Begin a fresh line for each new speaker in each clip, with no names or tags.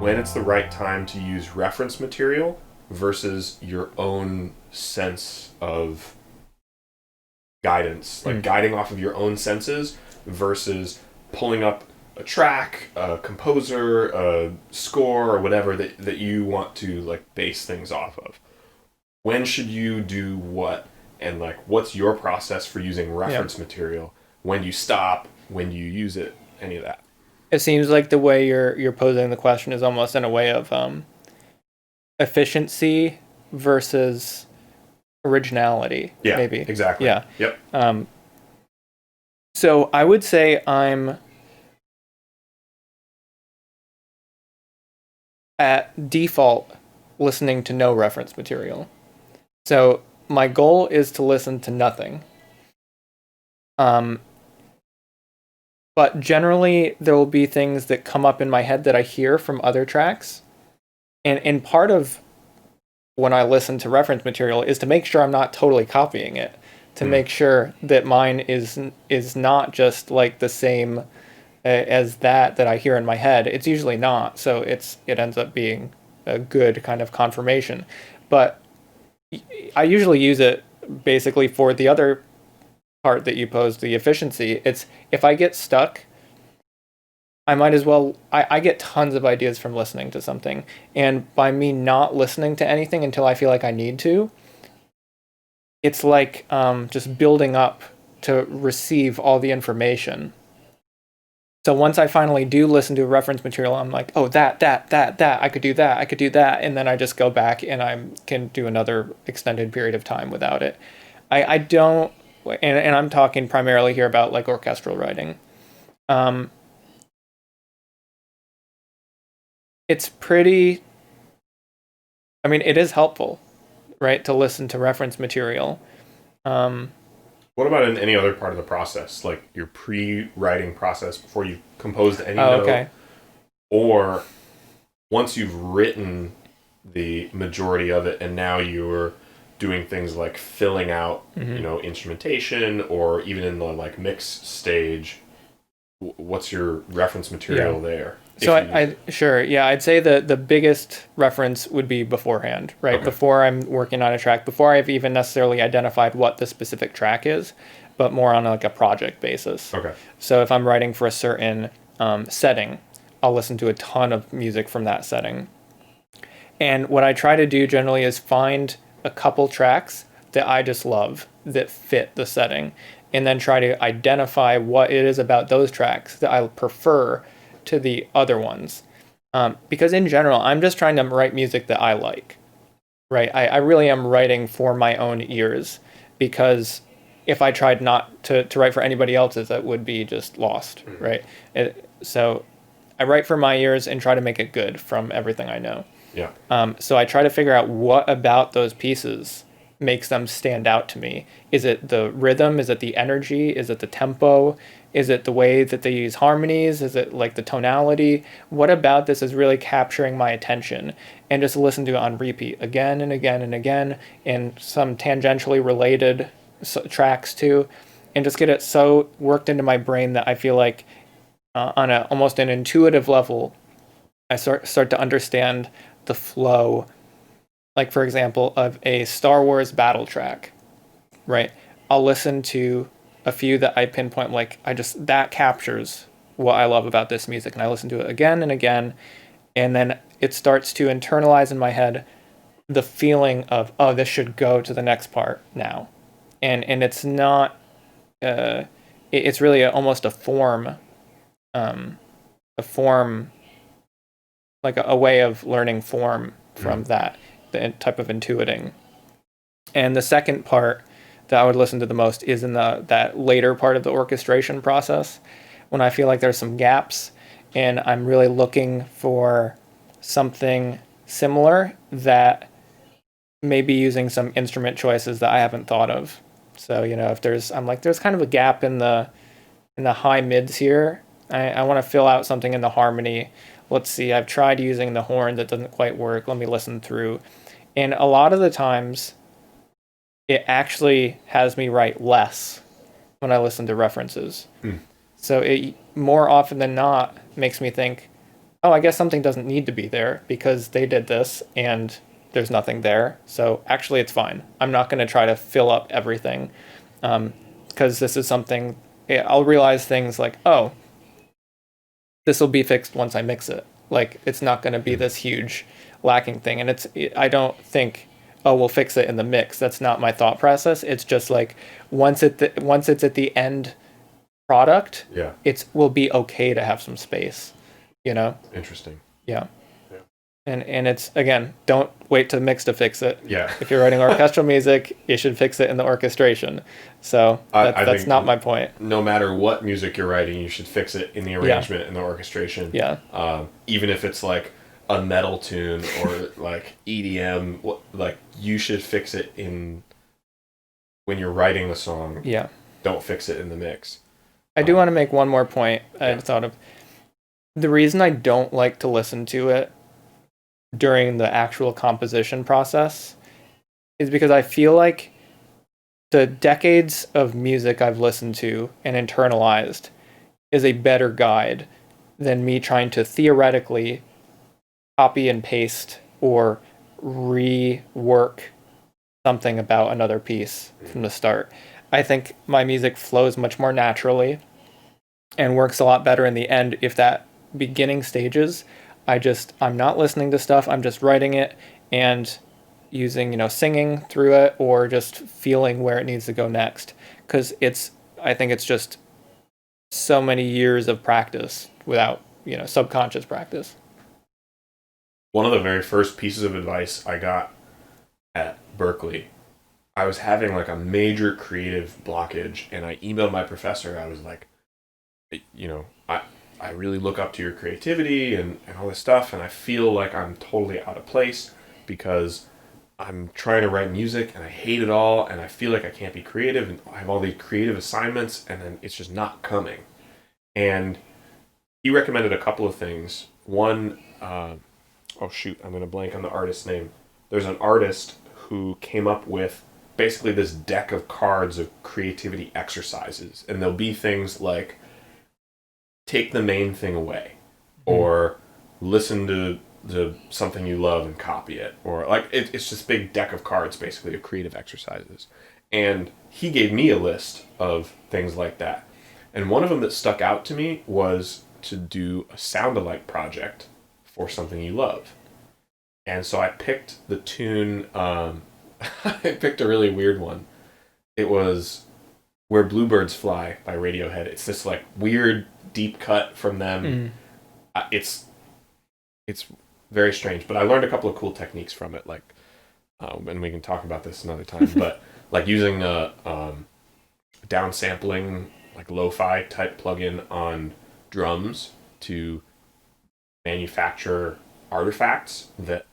when it's the right time to use reference material versus your own sense of guidance, like guiding off of your own senses versus pulling up a track, a composer, a score, or whatever that you want to like base things off of. When should you do what? And like, what's your process for using reference material? When you stop, when you use it, any of that.
It seems like the way you're posing the question is almost in a way of efficiency versus originality.
Yeah,
maybe.
Exactly.
Yeah.
Yep.
So I would say I'm at default listening to no reference material. So my goal is to listen to nothing. But generally there will be things that come up in my head that I hear from other tracks. And part of when I listen to reference material is to make sure I'm not totally copying it, to make sure that mine is not just like the same as that I hear in my head. It's usually not, so it ends up being a good kind of confirmation. But I usually use it basically for the other part that you posed, the efficiency. It's if I get stuck, I might as well, I get tons of ideas from listening to something. And by me not listening to anything until I feel like I need to, it's like just building up to receive all the information. So once I finally do listen to reference material, I'm like, oh, that, I could do that. And then I just go back and I can do another extended period of time without it. I don't, and I'm talking primarily here about like orchestral writing. It's pretty, I mean, it is helpful, right, to listen to reference material.
What about in any other part of the process, like your pre-writing process before you've composed any note?
Okay.
Or once you've written the majority of it and now you're doing things like filling out, instrumentation, or even in the like mix stage, what's your reference material there?
So I'd say the biggest reference would be beforehand, right?
Okay.
Before I'm working on a track, before I've even necessarily identified what the specific track is, but more on like a project basis.
Okay.
So if I'm writing for a certain setting, I'll listen to a ton of music from that setting. And what I try to do generally is find a couple tracks that I just love that fit the setting, and then try to identify what it is about those tracks that I prefer to the other ones. Because in general, I'm just trying to write music that I like, right? I really am writing for my own ears, because if I tried not to write for anybody else's, that would be just lost, right? So I write for my ears and try to make it good from everything I know.
Yeah.
So I try to figure out what about those pieces makes them stand out to me. Is it the rhythm? Is it the energy? Is it the tempo? Is it the way that they use harmonies? Is it like the tonality? What about this is really capturing my attention? And just listen to it on repeat again and again and again, and some tangentially related tracks too, and just get it so worked into my brain that I feel like on a almost an intuitive level, I start to understand the flow. Like, for example, of a Star Wars battle track, right? I'll listen to a few that I pinpoint, like, that captures what I love about this music. And I listen to it again and again. And then it starts to internalize in my head the feeling of, oh, this should go to the next part now. And it's not, it's really almost a form, like a way of learning form from that. The type of intuiting. And the second part that I would listen to the most is in that later part of the orchestration process, when I feel like there's some gaps and I'm really looking for something similar that may be using some instrument choices that I haven't thought of. So, if there's kind of a gap in the high mids here. I want to fill out something in the harmony. Let's see, I've tried using the horn, that doesn't quite work. Let me listen through. And a lot of the times, it actually has me write less when I listen to references. So it more often than not makes me think, oh, I guess something doesn't need to be there because they did this and there's nothing there. So actually, it's fine. I'm not going to try to fill up everything because this is something I'll realize things like, oh, this will be fixed once I mix it. Like, it's not going to be this huge lacking thing. And I don't think, oh, we'll fix it in the mix. That's not my thought process. It's just like once it's at the end product, it will be okay to have some space, you know?
Interesting.
Yeah. And it's, again, don't wait to mix to fix it.
Yeah.
If you're writing orchestral music, you should fix it in the orchestration. So that's not my point.
No matter what music you're writing, you should fix it in the arrangement and the orchestration.
Yeah.
Even if it's like a metal tune or like EDM, like you should fix it in when you're writing the song.
Yeah.
Don't fix it in the mix.
I do want to make one more point I thought of. The reason I don't like to listen to it during the actual composition process is because I feel like the decades of music I've listened to and internalized is a better guide than me trying to theoretically copy and paste or rework something about another piece from the start. I think my music flows much more naturally and works a lot better in the end if that beginning stages I'm not listening to stuff, I'm just writing it and using, singing through it or just feeling where it needs to go next. Because I think it's just so many years of practice without, subconscious practice.
One of the very first pieces of advice I got at Berkeley, I was having like a major creative blockage and I emailed my professor. I was like, I really look up to your creativity and all this stuff, and I feel like I'm totally out of place because I'm trying to write music and I hate it all and I feel like I can't be creative and I have all these creative assignments and then it's just not coming. And he recommended a couple of things. One, I'm going to blank on the artist's name. There's an artist who came up with basically this deck of cards of creativity exercises, and there'll be things like take the main thing away, or listen to something you love and copy it, or like it's this big deck of cards basically of creative exercises. And he gave me a list of things like that. And one of them that stuck out to me was to do a sound-alike project for something you love. And so I picked the tune, I picked a really weird one. It was Where Bluebirds Fly by Radiohead. It's this like weird deep cut from them. It's very strange, but I learned a couple of cool techniques from it, like and we can talk about this another time, but like using a downsampling, like lo-fi type plugin on drums to manufacture artifacts that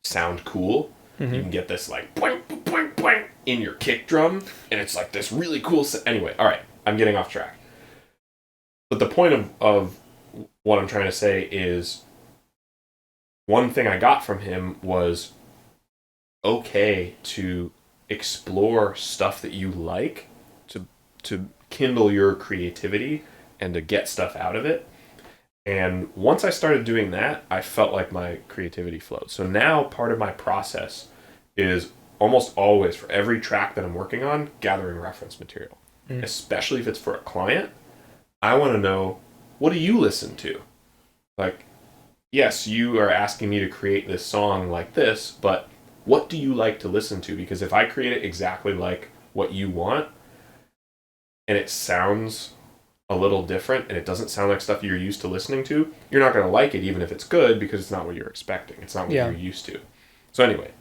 sound cool. You can get this like boing, boing, boing in your kick drum, and it's like this really cool anyway, all right, I'm getting off track. But the point of what I'm trying to say is one thing I got from him was okay to explore stuff that you like, to kindle your creativity and to get stuff out of it. And once I started doing that, I felt like my creativity flowed. So now part of my process is almost always, for every track that I'm working on, gathering reference material. Especially if it's for a client. I want to know, what do you listen to? Like, yes, you are asking me to create this song like this, but what do you like to listen to? Because if I create it exactly like what you want, and it sounds a little different, and it doesn't sound like stuff you're used to listening to, you're not going to like it even if it's good, because it's not what you're expecting. It's not what you're used to. So anyway,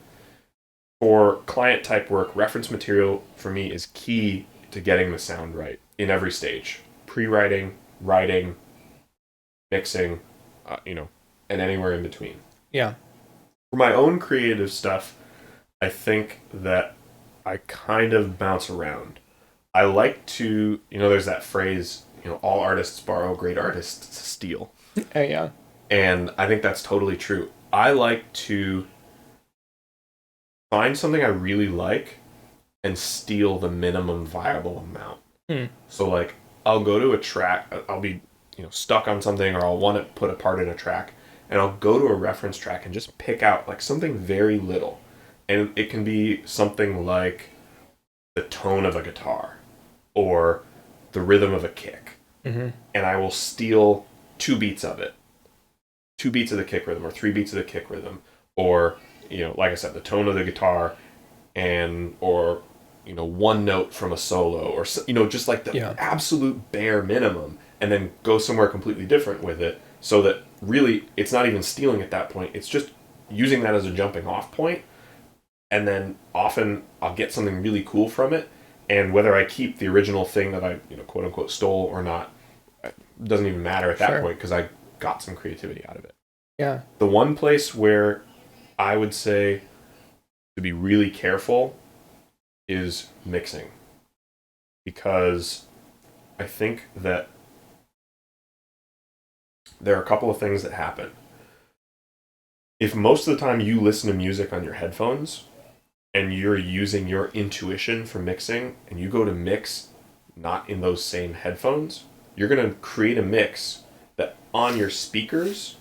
for client type work, reference material for me is key to getting the sound right in every stage. Pre-writing, writing, mixing, and anywhere in between. Yeah. For my own creative stuff, I think that I kind of bounce around. I like to, there's that phrase, all artists borrow, great artists steal. Yeah. And I think that's totally true. I like to find something I really like and steal the minimum viable amount. So like, I'll go to a track, I'll be stuck on something, or I'll want to put a part in a track, and I'll go to a reference track and just pick out like something very little. And it can be something like the tone of a guitar or the rhythm of a kick.
Mm-hmm.
And I will steal 2 beats of it. 2 beats of the kick rhythm or 3 beats of the kick rhythm, or, like I said, the tone of the guitar, or 1 note from a solo, or just like the absolute bare minimum, and then go somewhere completely different with it, so that really it's not even stealing at that point, it's just using that as a jumping off point. And then often I'll get something really cool from it, and whether I keep the original thing that I quote unquote stole or not doesn't even matter at that point, because I got some creativity out of it.
Yeah.
The one place where I would say to be really careful is mixing, because I think that there are a couple of things that happen. If most of the time you listen to music on your headphones and you're using your intuition for mixing, and you go to mix not in those same headphones, you're going to create a mix that on your speakers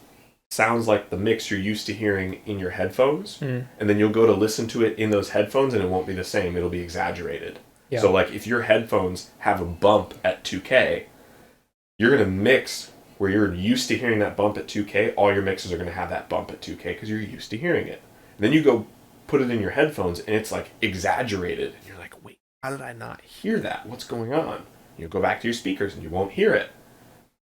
sounds like the mix you're used to hearing in your headphones, and then you'll go to listen to it in those headphones and it won't be the same, it'll be exaggerated. Yeah. So like if your headphones have a bump at 2K, you're going to mix where you're used to hearing that bump at 2K, all your mixes are going to have that bump at 2K because you're used to hearing it. And then you go put it in your headphones and it's like exaggerated, and you're like, wait, how did I not hear that? What's going on? You go back to your speakers and you won't hear it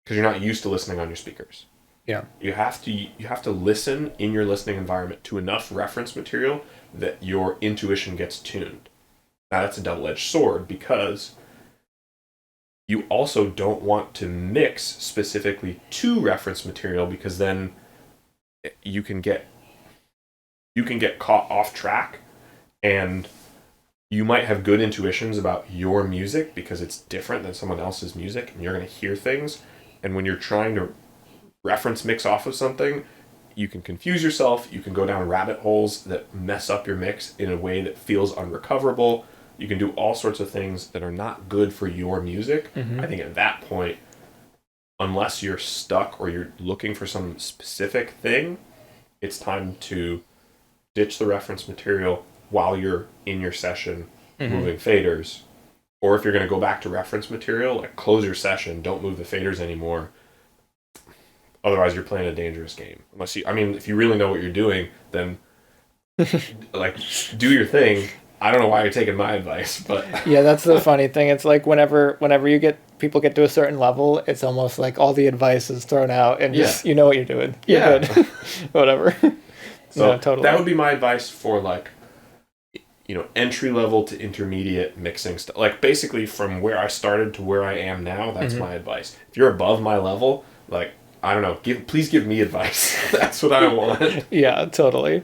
because you're not used to listening on your speakers.
Yeah.
You have to listen in your listening environment to enough reference material that your intuition gets tuned. Now that's a double-edged sword, because you also don't want to mix specifically to reference material, because then you can get caught off track, and you might have good intuitions about your music because it's different than someone else's music, and you're going to hear things, and when you're trying to reference mix off of something, you can confuse yourself, you can go down rabbit holes that mess up your mix in a way that feels unrecoverable. You can do all sorts of things that are not good for your music. Mm-hmm. I think at that point, unless you're stuck or you're looking for some specific thing, it's time to ditch the reference material while you're in your session, moving faders. Or if you're going to go back to reference material, like close your session, don't move the faders anymore. Otherwise, you're playing a dangerous game. If you really know what you're doing, then like do your thing. I don't know why you're taking my advice, but
yeah, that's the funny thing. It's like whenever people get to a certain level, it's almost like all the advice is thrown out, and just you know what you're doing. You're good. Whatever.
So
no, totally.
That would be my advice for like, entry level to intermediate mixing stuff. Like basically from where I started to where I am now, that's my advice. If you're above my level, like, I don't know, please give me advice. That's what I want.
Yeah, totally.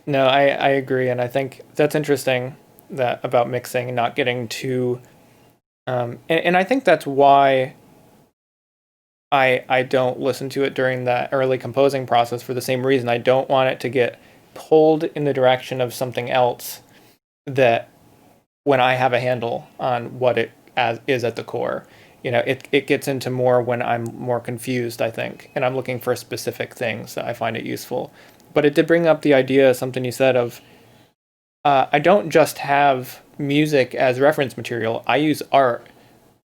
No, I agree, and I think that's interesting that about mixing and not getting too, and I think that's why I don't listen to it during that early composing process, for the same reason. I don't want it to get pulled in the direction of something else that, when I have a handle on what it is at the core, it gets into more when I'm more confused, I think, and I'm looking for specific things that I find it useful. But it did bring up the idea, something you said, of I don't just have music as reference material. I use art,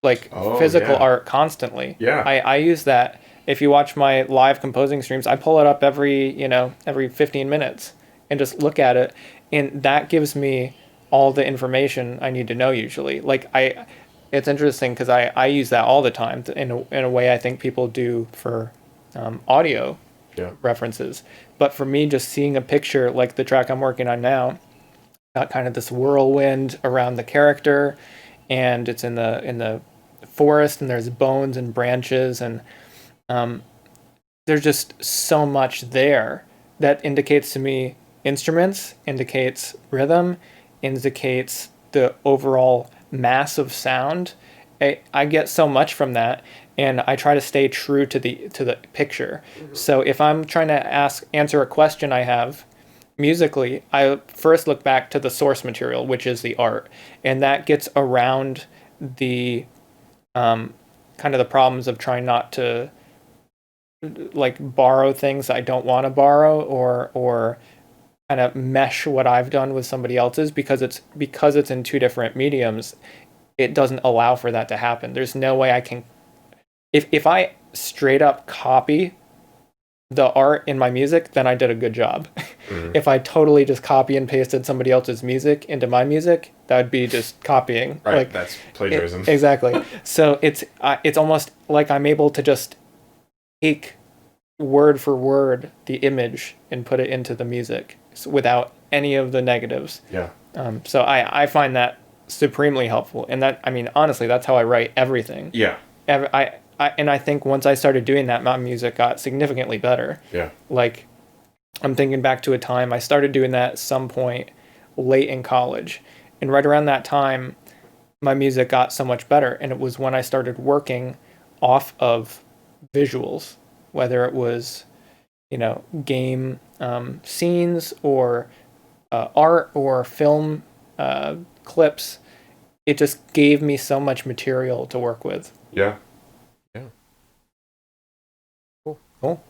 like physical art, constantly.
Yeah.
I use that. If you watch my live composing streams, I pull it up every 15 minutes and just look at it, and that gives me all the information I need to know usually. Like it's interesting because I use that all the time in a way I think people do for audio references. But for me, just seeing a picture like the track I'm working on now, got kind of this whirlwind around the character, and it's in the forest, and there's bones and branches, and there's just so much there that indicates to me instruments, indicates rhythm, indicates the overall mass of sound. I get so much from that, and I try to stay true to the picture. Mm-hmm. So if I'm trying to answer a question I have musically, I first look back to the source material, which is the art, and that gets around the kind of the problems of trying not to like borrow things I don't want to borrow, or kind of mesh what I've done with somebody else's, because it's in two different mediums. It doesn't allow for that to happen. There's no way I can, if I straight up copy the art in my music, then I did a good job. If I totally just copy and pasted somebody else's music into my music, that would be just copying.
Right,
Like,
that's plagiarism.
Exactly. So it's almost like I'm able to just take word for word the image and put it into the music without any of the negatives.
Yeah.
So I find that supremely helpful, and that, I mean, honestly, that's how I write everything.
Yeah.
I think once I started doing that, my music got significantly better.
Yeah.
Like, I'm thinking back to a time I started doing that at some point late in college, and right around that time, my music got so much better, and it was when I started working off of visuals, whether it was, game scenes, or art, or film clips. It just gave me so much material to work with.
Yeah. Yeah. Cool.
Cool.